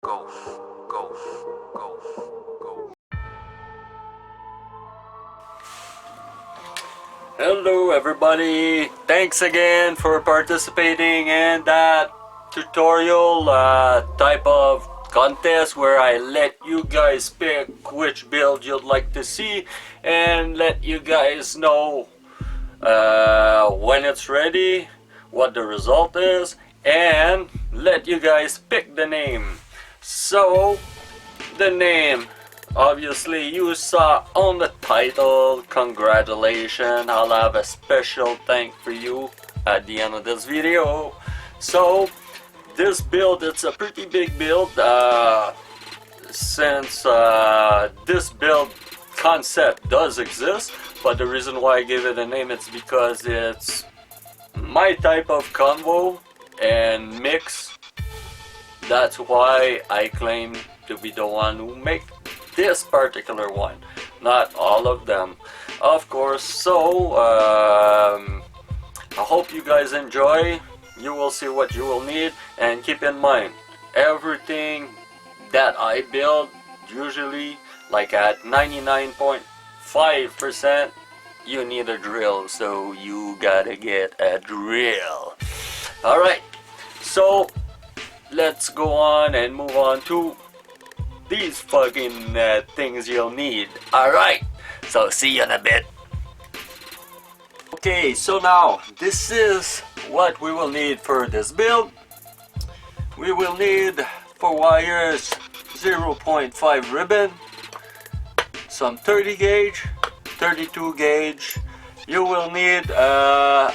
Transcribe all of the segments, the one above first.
Go, go, go, go. Hello everybody, thanks again for participating in that tutorial type of contest where I let you guys pick which build you'd like to see and let you guys know when it's ready, what the result is, and let you guys pick the name. So the name, obviously you saw on the title. Congratulations, I'll have a special thank for you at the end of this video. So this build, it's a pretty big build since this build concept does exist, but the reason why I gave it a name is because it's my type of combo and mix. That's why I claim to be the one who make this particular one, not all of them, of course. So I hope you guys enjoy. You will see what you will need, and keep in mind, everything that I build, usually like at 99.5%, you need a drill, so you gotta get a drill. Alright, so let's go on and move on to these fucking things you'll need. Alright, so see you in a bit. Okay, so now this is what we will need for this build. We will need 4 wires, 0.5 ribbon, some 30 gauge, 32 gauge. You will need a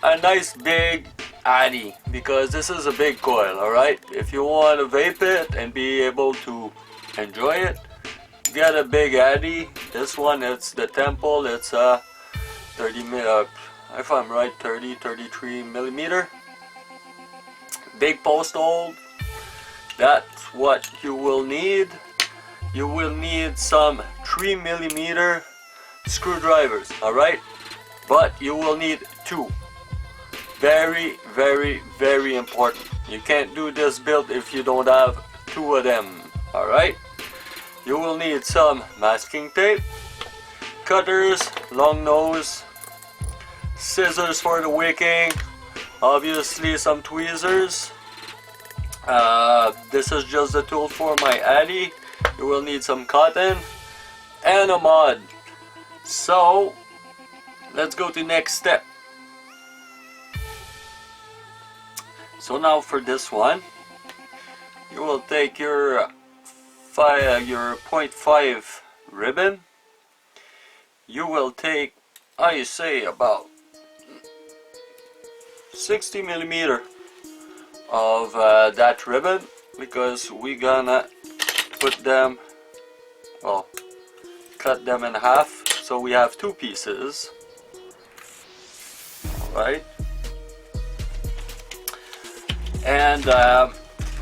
nice big addy, because this is a big coil. Alright, if you want to vape it and be able to enjoy it, get a big addy. This one, it's the Temple, it's a 30 if I'm right, 33 millimeter big post hole. That's what you will need. You will need some 3 millimeter screwdrivers. Alright, but you will need 2. Very, very, very important. You can't do this build if you don't have 2 of them. Alright, you will need some masking tape, cutters, long nose, scissors for the wicking, obviously some tweezers. This is just the tool for my addy. You will need some cotton and a mod. So let's go to next step. So now for this one, you will take your 0.5 ribbon. You will take, I say, about 60 millimeter of that ribbon, because we gonna put them, well, cut them in half, so we have 2 pieces. Alright, and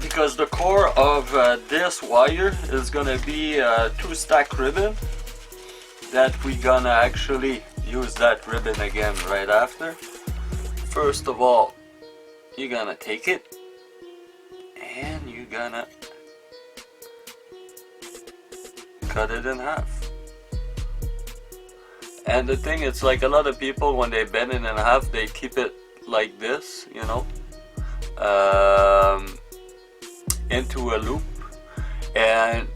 because the core of this wire is gonna be 2 stack ribbon, that we gonna actually use that ribbon again right after. First of all, you're gonna take it and you're gonna cut it in half. And the thing is, like, a lot of people, when they bend it in half, they keep it like this, you know, into a loop. And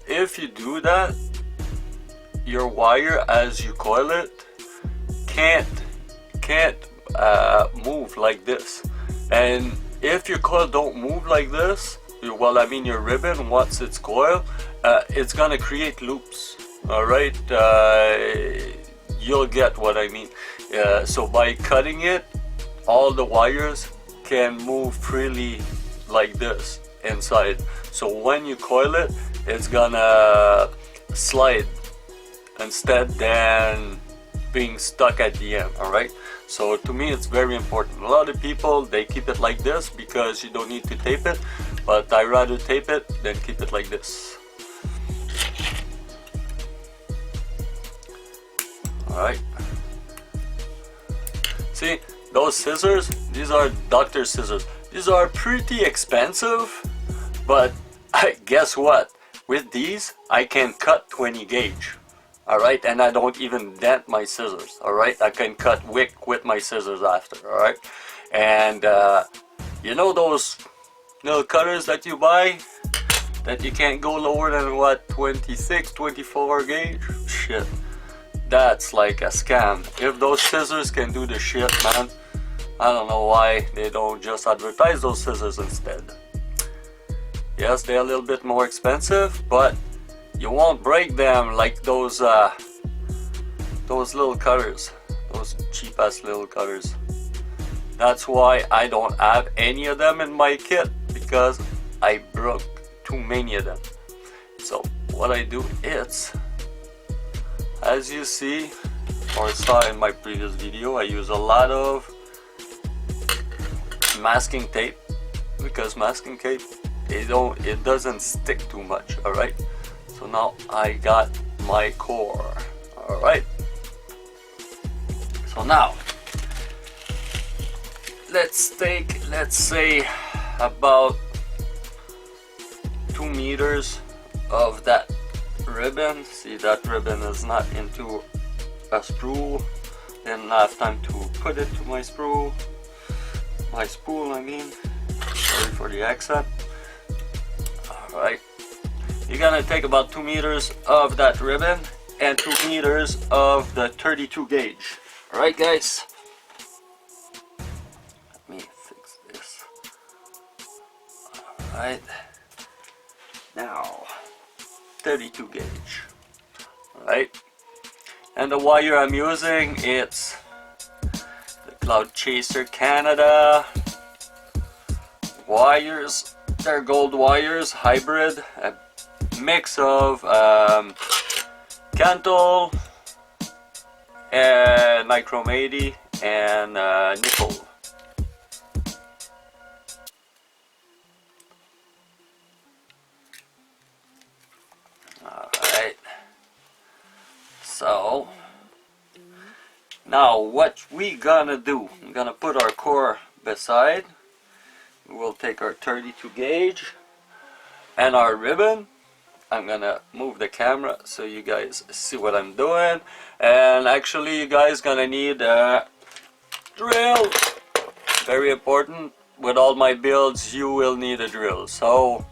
if you do that, your wire, as you coil it, can't move like this. And if your coil don't move like this, well, I mean your ribbon, once it's coiled, it's gonna create loops. Alright, you'll get what I mean. So by cutting it, all the wires can move freely like this inside. So when you coil it, it's gonna slide instead than being stuck at the end. Alright, so to me it's very important. A lot of people, they keep it like this because you don't need to tape it, but I rather tape it than keep it like this. Alright, see those scissors, these are doctor scissors. These are pretty expensive, but guess what? With these, I can cut 20 gauge. Alright, and I don't even dent my scissors. Alright, I can cut wick with my scissors after. Alright, and you know those little cutters that you buy that you can't go lower than what, 26, 24 gauge? Shit, that's like a scam. If those scissors can do the shit, man, I don't know why they don't just advertise those scissors instead. Yes, they're a little bit more expensive, but you won't break them like those little cutters, those cheap ass little cutters. That's why I don't have any of them in my kit, because I broke too many of them. So what I do is, as you see or saw in my previous video, I use a lot of masking tape, because masking tape, it doesn't stick too much. All right, so now I got my core. All right, so now let's say about 2 meters of that ribbon. See, that ribbon is not into a spool, didn't have time to put it to my spool, I mean, sorry for the accent. Alright, you're gonna take about 2 meters of that ribbon and 2 meters of the 32 gauge. Alright guys, let me fix this. Alright, now 32 gauge. Alright, and the wire I'm using, it's the Cloud Chaser Canada wires. They're gold wires, hybrid, a mix of Cantle and nichromatey and nickel. Alright, so now what we gonna do, I'm gonna put our core beside. We'll take our 32 gauge and our ribbon. I'm gonna move the camera so you guys see what I'm doing. And actually, you guys gonna need a drill. Very important. With all my builds, you will need a drill. So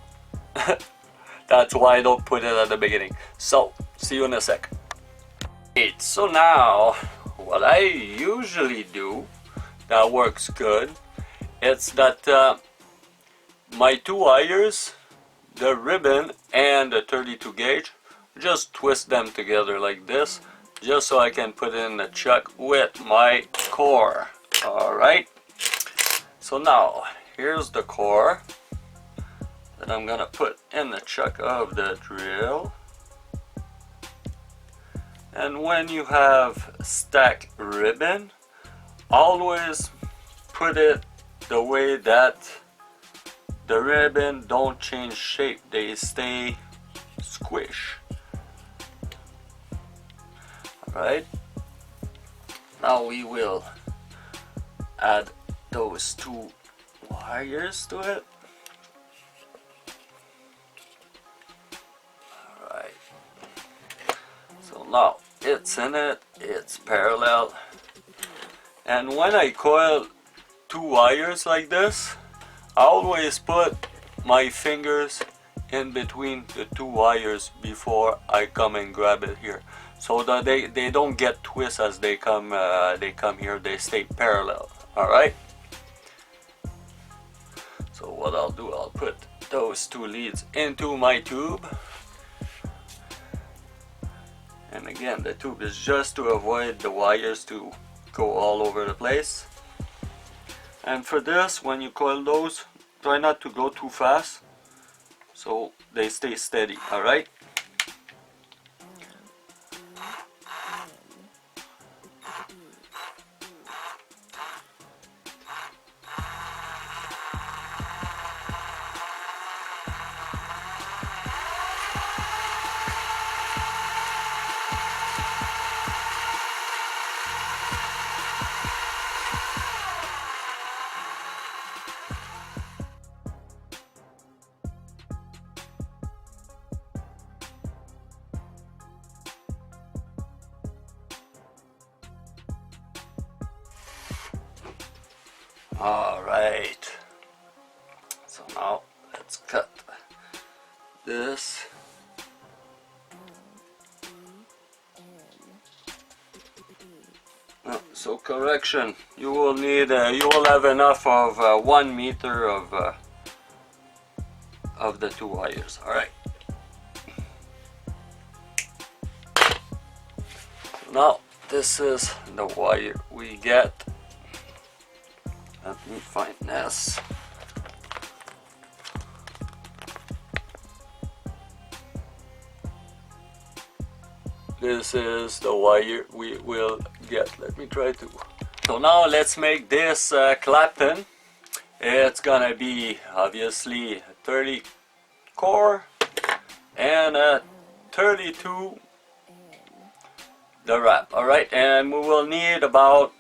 that's why I don't put it at the beginning. So see you in a sec. So now what I usually do that works good, it's that my 2 wires, the ribbon and the 32 gauge, just twist them together like this, just so I can put in a chuck with my core. Alright, so now here's the core that I'm gonna put in the chuck of the drill. And when you have stack ribbon, always put it the way that the ribbon don't change shape, they stay squish. Alright, now we will add those 2 wires to it. Alright, so now it's in it, it's parallel, and when I coil 2 wires like this, I always put my fingers in between the 2 wires before I come and grab it here, so that they don't get twist as they come here, they stay parallel. Alright, so what I'll do, I'll put those 2 leads into my tube, and again the tube is just to avoid the wires to go all over the place. And for this, when you coil those, try not to go too fast so they stay steady. Alright, Alright, so now let's cut this. So correction, you will need, you will have enough of 1 meter of the 2 wires. Alright. Now this is the wire we get. Let me find this. This is the wire we will get. Let me try to. So now let's make this Clapton. It's gonna be obviously 30 core and 32 the wrap. Alright, and we will need about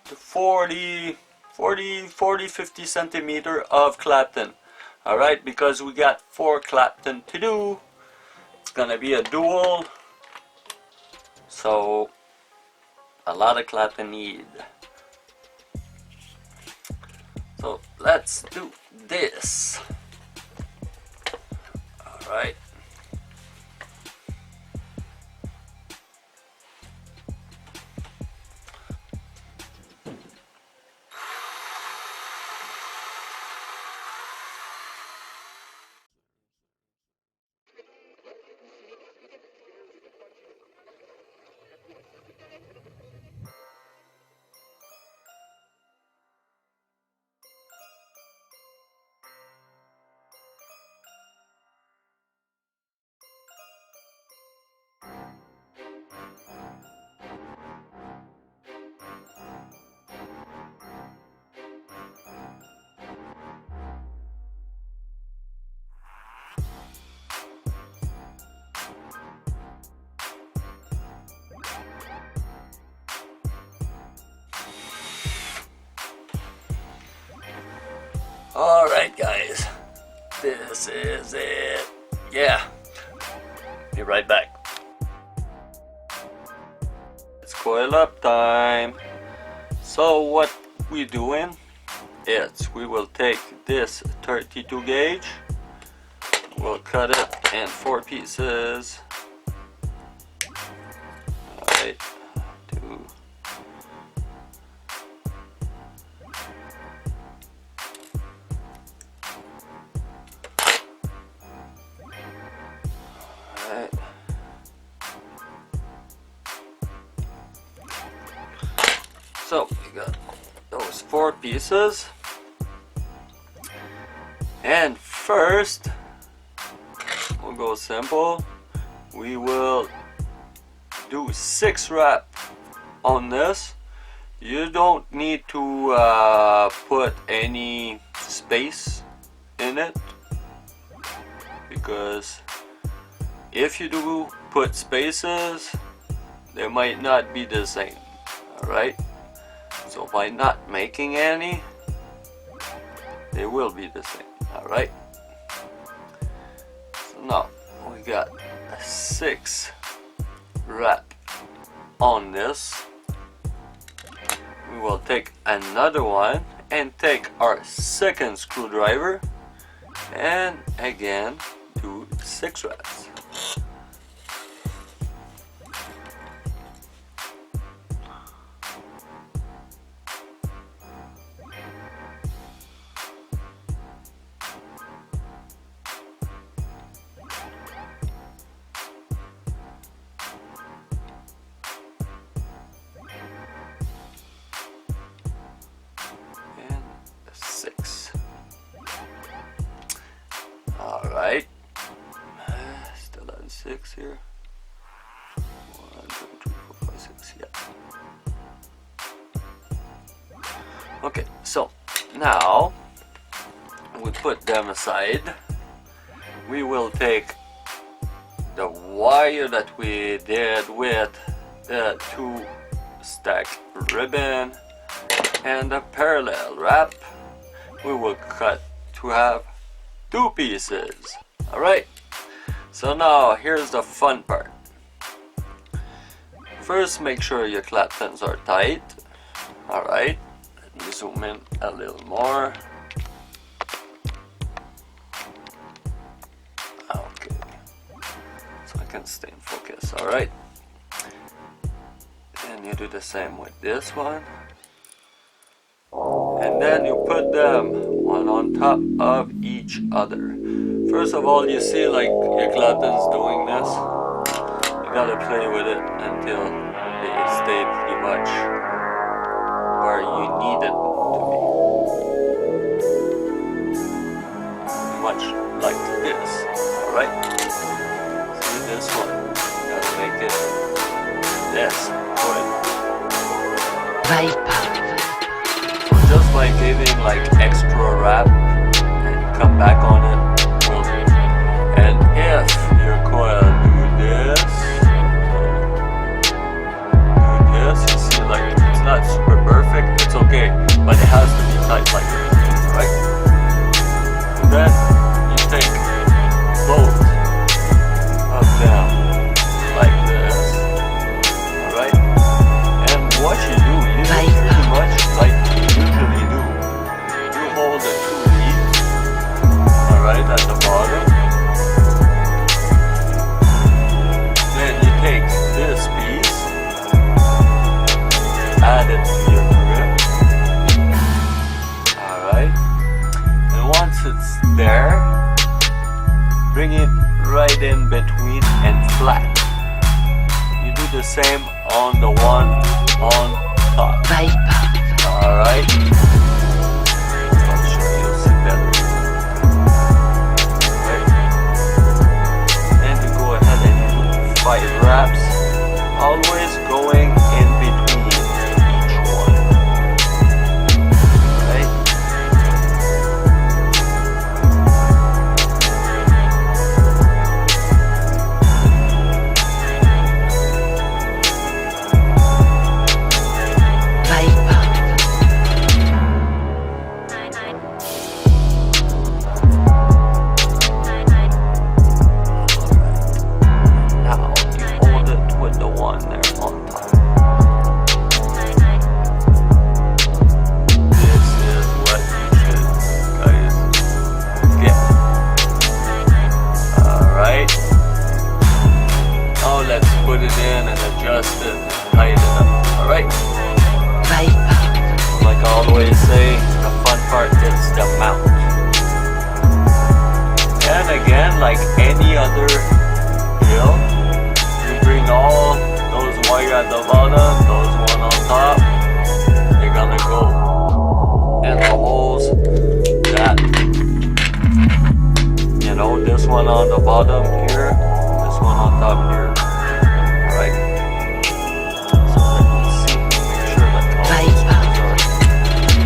40, 50 centimeter of Clapton. Alright, because we got 4 Clapton to do. It's gonna be a dual. So a lot of Clapton need. So let's do this. Alright. Alright guys, this is it. Yeah, be right back. It's coil up time. So what we doing is we will take this 32 gauge, we'll cut it in 4 pieces. Alright, 2. So we got those 4 pieces, and first we'll go simple. We will do 6 wrap on this. You don't need to put any space in it, because if you do put spaces, they might not be the same. Alright, so by not making any, they will be the same. Alright, so now we got 6 wrap on this. We will take another one and take our second screwdriver and again do 6 wraps. Alright, still on 6 here. 1, 2, 3, 4, 5, 6, yeah. Okay, so now we put them aside. We will take the wire that we did with the 2 stack ribbon and the parallel wrap. We will cut to have 2 pieces. Alright, so now here's the fun part. First, make sure your Claptons are tight. Alright, let zoom in a little more. Okay, so I can stay in focus. All right, and you do the same with this one, and then you put them one on top of each other. First of all, you see like your glutton's doing this. You gotta play with it until they stay pretty much where you need it to be. Much like this. Alright? See this one. You gotta make it this. Good. So just by giving like extra wrap and you come back on it, will do. And if your coil do this, you see like it's not super perfect, it's okay, but it has to be tight like this, right? And then you take both of them like this, alright? And what you do, you do pretty much like you usually do. You hold the two leads, alright, at the bottom. Then you take this piece, add it to your grip. Alright. And once it's there, bring it right in between and flat. You do the same on the one on top. Alright. I'm sure you'll see better. Right. Then you go ahead and do 5 wraps. Always going in between each one. Right? Now you hold it with the one there on top. This is what you should guys get. Alright. Now let's put it in and adjust it and tighten it up. Alright. Like I always say, the fun part is the mount. And again, like any other drill, you bring all those wire at the bottom, those one on top, they're gonna go in the holes that, you know, this one on the bottom here, this one on top here. Alright. So let me see, make sure that all those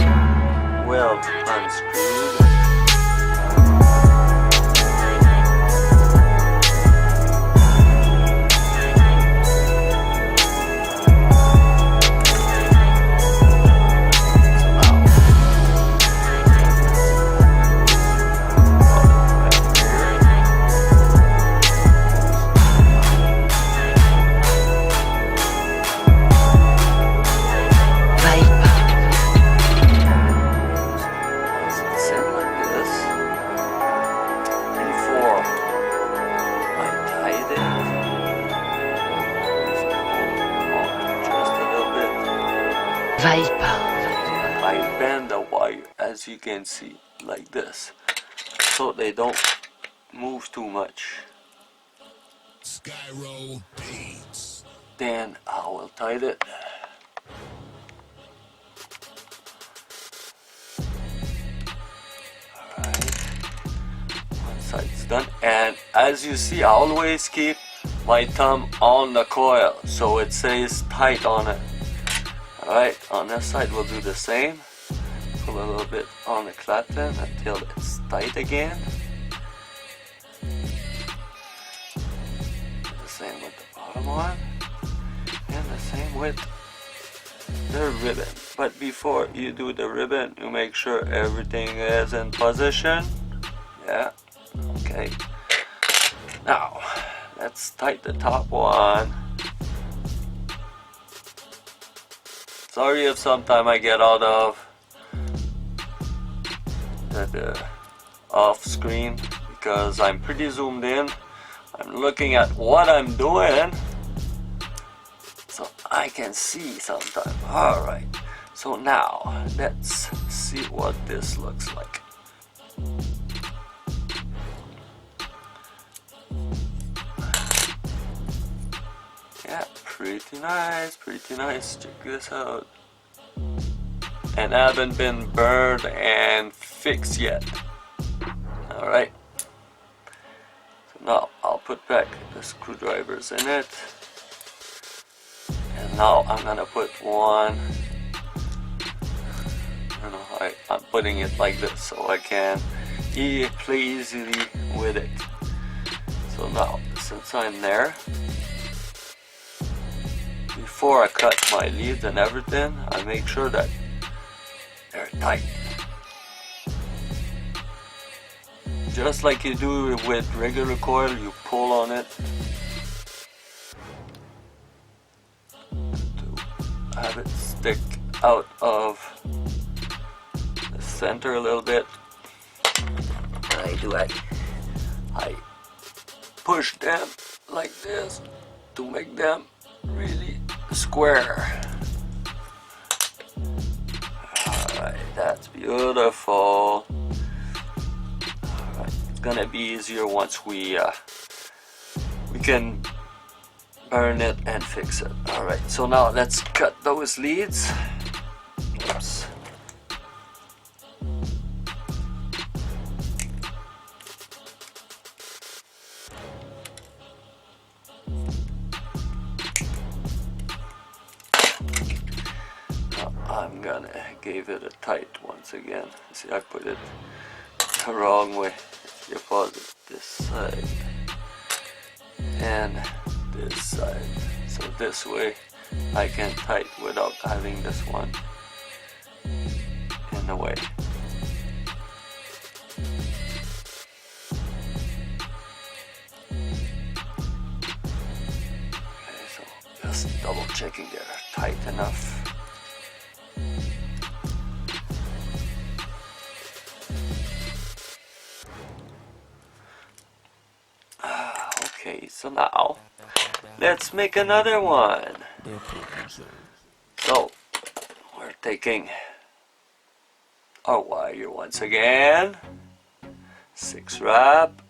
are well unscrewed. I bend the wire, as you can see, like this, so they don't move too much. Then I will tighten it. Alright, one side's done, and as you see, I always keep my thumb on the coil so it stays tight on it. Alright, on this side we'll do the same. Pull a little bit on the clapton until it's tight again. The same with the bottom one. And the same with the ribbon. But before you do the ribbon, you make sure everything is in position. Yeah, okay. Now, let's tighten the top one. Sorry if sometime I get out of the off screen because I'm pretty zoomed in. I'm looking at what I'm doing so I can see sometimes. Alright, so now let's see what this looks like. Yeah, pretty nice, pretty nice. Check this out. And haven't been burned and fixed yet. Alright. So now I'll put back the screwdrivers in it. And now I'm gonna put one. You know, I'm putting it like this so I can play easily with it. So now, since I'm there, before I cut my leads and everything, I make sure that they're tight. Just like you do with regular coil, you pull on it to have it stick out of the center a little bit. I push them like this to make them really square. Alright, that's beautiful. Alright, it's gonna be easier once we can burn it and fix it. Alright, so now let's cut those leads. Oops. I'm gonna give it a tight once again. See, I put it the wrong way. It's the opposite. This side and this side. So this way I can tight without having this one in the way. Okay, so just double checking they're tight enough. Okay, so now let's make another one. So we're taking our wire once again, 6 wrap,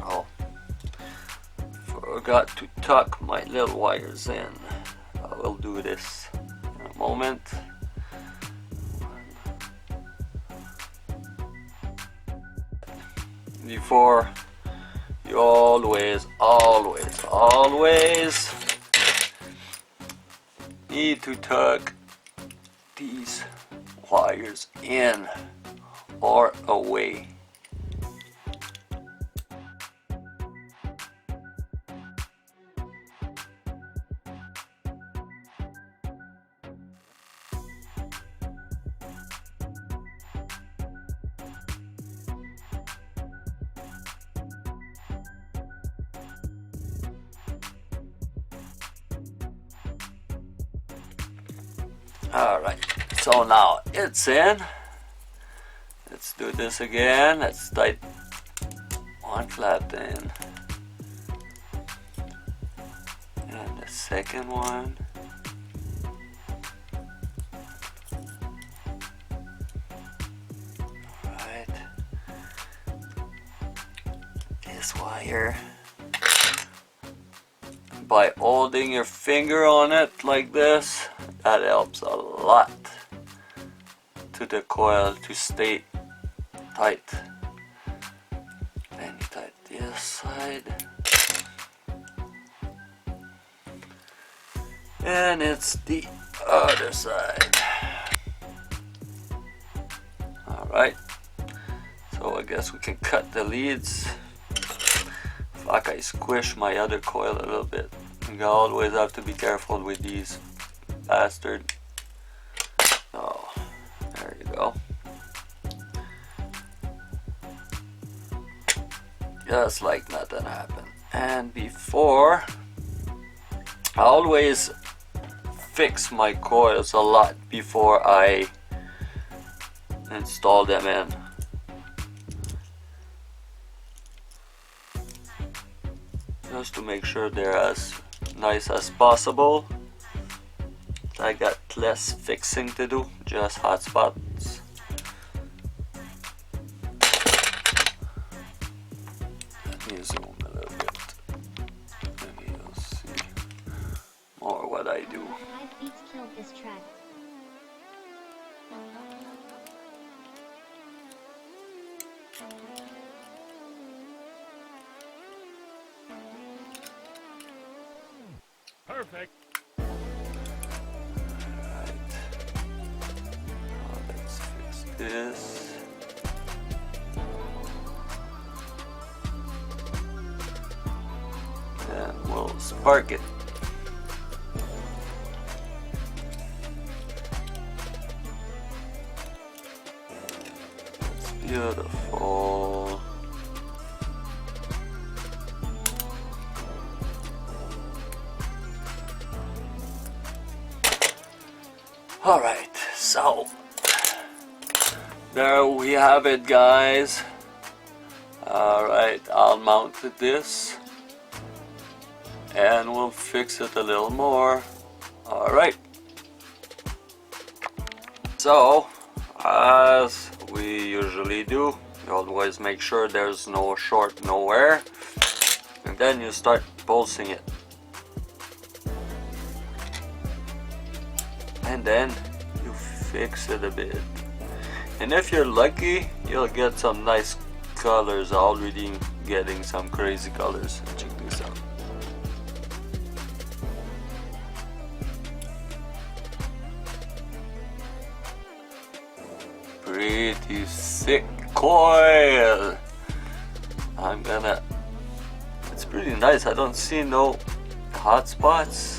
oh, forgot to tuck my little wires in. I will do this in a moment. Before, you always need to tuck these wires in or away. Alright, so now it's in. Let's do this again. Let's tight one flap in. And the second one. Alright. This wire. By holding your finger on it like this, that helps a lot to the coil to stay tight. Then you tight this side. And it's the other side. Alright, so I guess we can cut the leads. Fuck, I squished my other coil a little bit. You always have to be careful with these bastards. Oh, there you go. Just like nothing happened. And before, I always fix my coils a lot before I install them in. Just to make sure they're as nice as possible. I got less fixing to do, just hot spots. Let me zoom a little bit. Maybe you'll see more what I do. 5 beats killed this track. Perfect. Alright. Now let's fix this. And we'll spark it. That's beautiful. Alright, so there we have it, guys. Alright, I'll mount this and we'll fix it a little more. Alright, so as we usually do, you always make sure there's no short nowhere, and then you start pulsing it. And then you fix it a bit, and if you're lucky you'll get some nice colors. Already getting some crazy colors. Check this out. Pretty sick coil. It's pretty nice. I don't see no hot spots.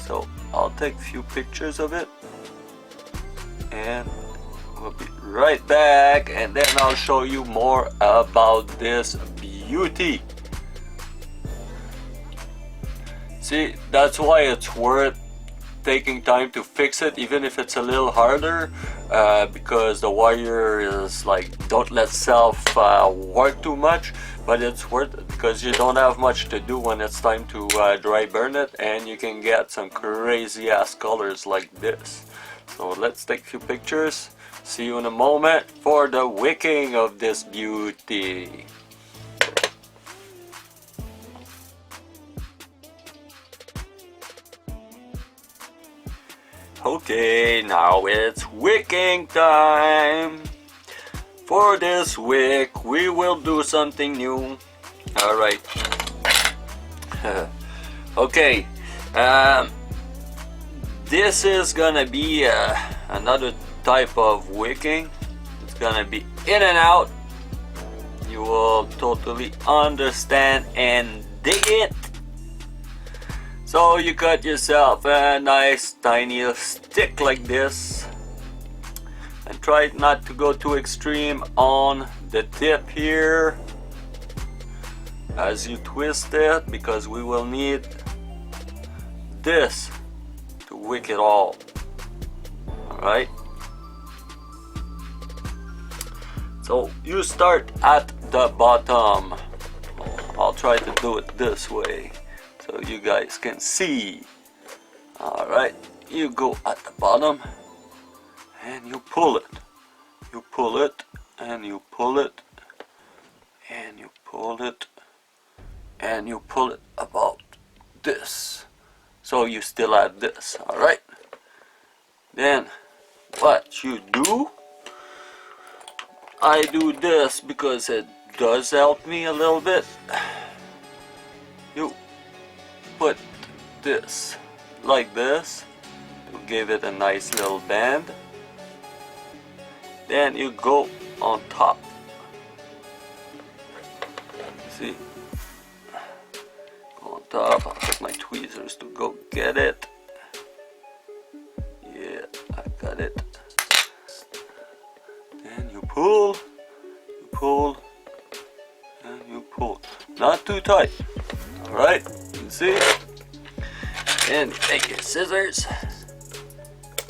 So I'll take a few pictures of it and we'll be right back, and then I'll show you more about this beauty. See, that's why it's worth taking time to fix it, even if it's a little harder, because the wire is like, don't let self work too much, but it's worth it because you don't have much to do when it's time to dry burn it, and you can get some crazy ass colors like this. So let's take a few pictures. See you in a moment for the wicking of this beauty. Okay, now it's wicking time. For this wick, we will do something new. Alright. Okay. This is gonna be another type of wicking. It's gonna be in and out. You will totally understand and dig it. So you cut yourself a nice tiny stick like this, and try not to go too extreme on the tip here as you twist it, because we will need this to wick it all. Alright, so you start at the bottom. I'll try to do it this way so you guys can see. Alright, you go at the bottom and you pull it. You pull it and you pull it and you pull it and you pull it about this. So you still have this. Alright, then what you do, I do this because it does help me a little bit. You put this like this to give it a nice little bend. Then you go on top See? Go on top. I'll get my tweezers to go get it. Yeah, I got it. And you pull, and you pull. Not too tight. Alright, you see? And you take your scissors,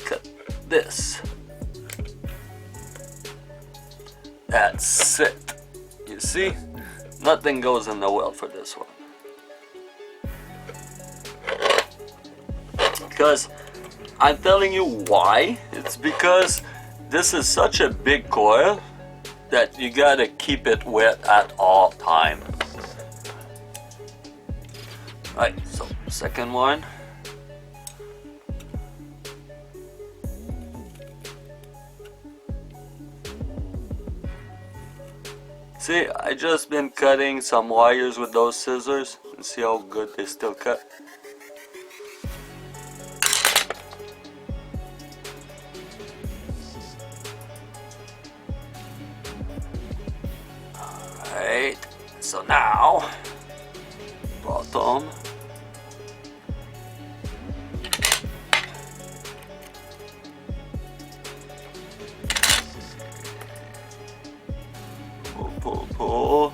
cut this. That's it. You see? Nothing goes in the well for this one. Because I'm telling you why. It's because this is such a big coil that you gotta keep it wet at all times. Right, so second one. See, I just been cutting some wires with those scissors and see how good they still cut. Alright, so now, bottom. Pull,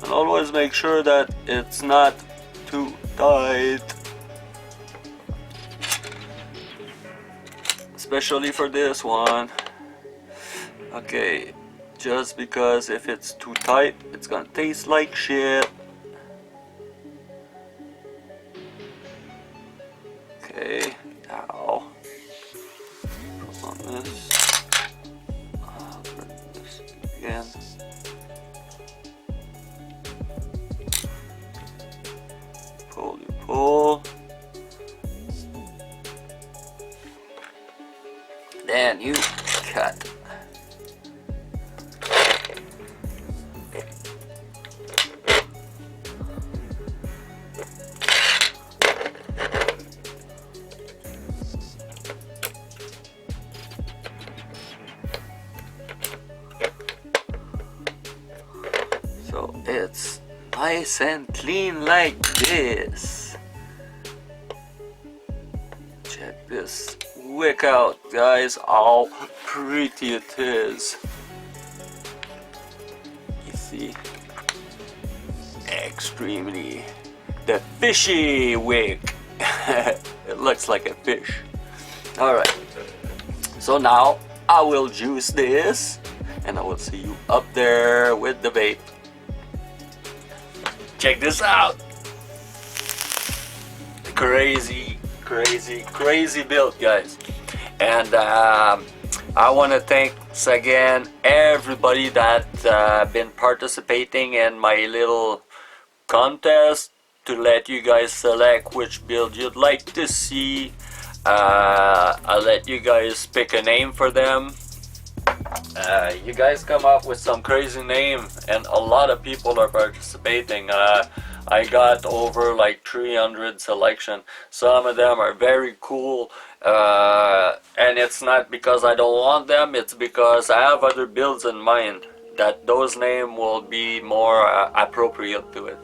and always make sure that it's not too tight, especially for this one. Okay, just because if it's too tight, it's gonna taste like shit. Okay, now put on this. I'll turn this again. Pull, then you cut. So it's nice and clean like this. Check this wick out, guys, how pretty it is. You see? Extremely the fishy wick. It looks like a fish. Alright, so now I will juice this and I will see you up there with the vape. Check this out. Crazy build, guys. And I want to thank again everybody that been participating in my little contest to let you guys select which build you'd like to see. I'll let you guys pick a name for them. You guys come up with some crazy name, and a lot of people are participating. I got over like 300 selection. Some of them are very cool, and it's not because I don't want them, it's because I have other builds in mind that those names will be more appropriate to it.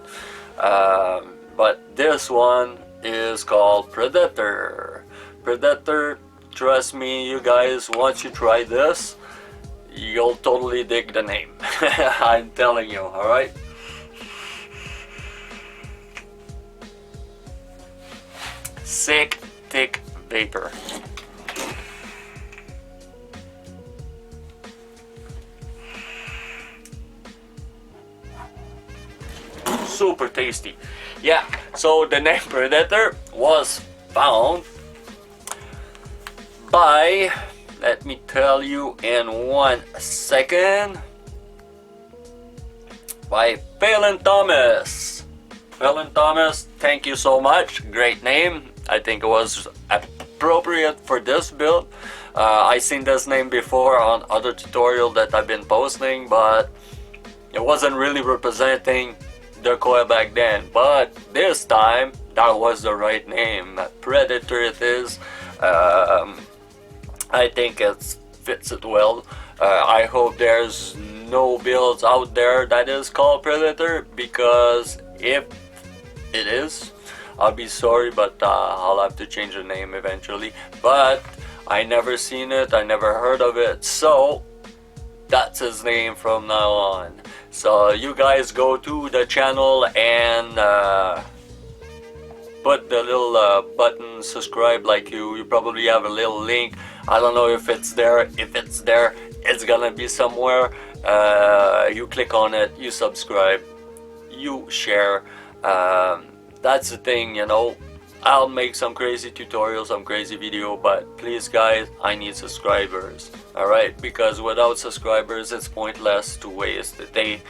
But this one is called Predator. Predator, trust me, you guys, once you try this, you'll totally dig the name. I'm telling you, alright? Sick, thick vapor. Super tasty. Yeah, so the name Predator was found by, let me tell you in 1 second, by Phelan Thomas. Phelan Thomas, thank you so much. Great name. I think it was appropriate for this build. I seen this name before on other tutorial that I've been posting, but it wasn't really representing the coil back then. But this time, that was the right name. Predator it is. I think it's fits it well. I hope there's no builds out there that is called Predator, because if it is, I'll be sorry, but I'll have to change the name eventually. But I never seen it, I never heard of it, so that's his name from now on. So you guys go to the channel and put the little button subscribe, like you probably have a little link. I don't know if it's there. If it's there, it's gonna be somewhere. You click on it, you subscribe, you share. That's the thing, you know. I'll make some crazy tutorials, some crazy video, but please guys, I need subscribers. Alright, because without subscribers it's pointless to waste a day,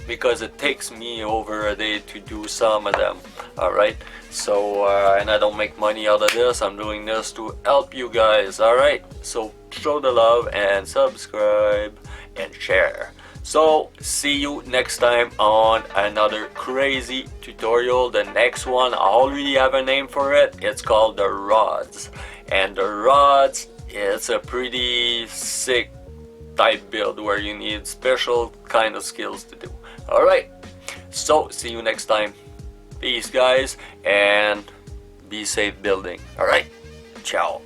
because it takes me over a day to do some of them. Alright, so and I don't make money out of this. I'm doing this to help you guys. Alright, so show the love and subscribe and share. So see you next time on another crazy tutorial. The next one, I already have a name for it. It's called the rods, and the rods, it's a pretty sick type build where you need special kind of skills to do. Alright, so see you next time. Peace guys, and be safe building. Alright, ciao.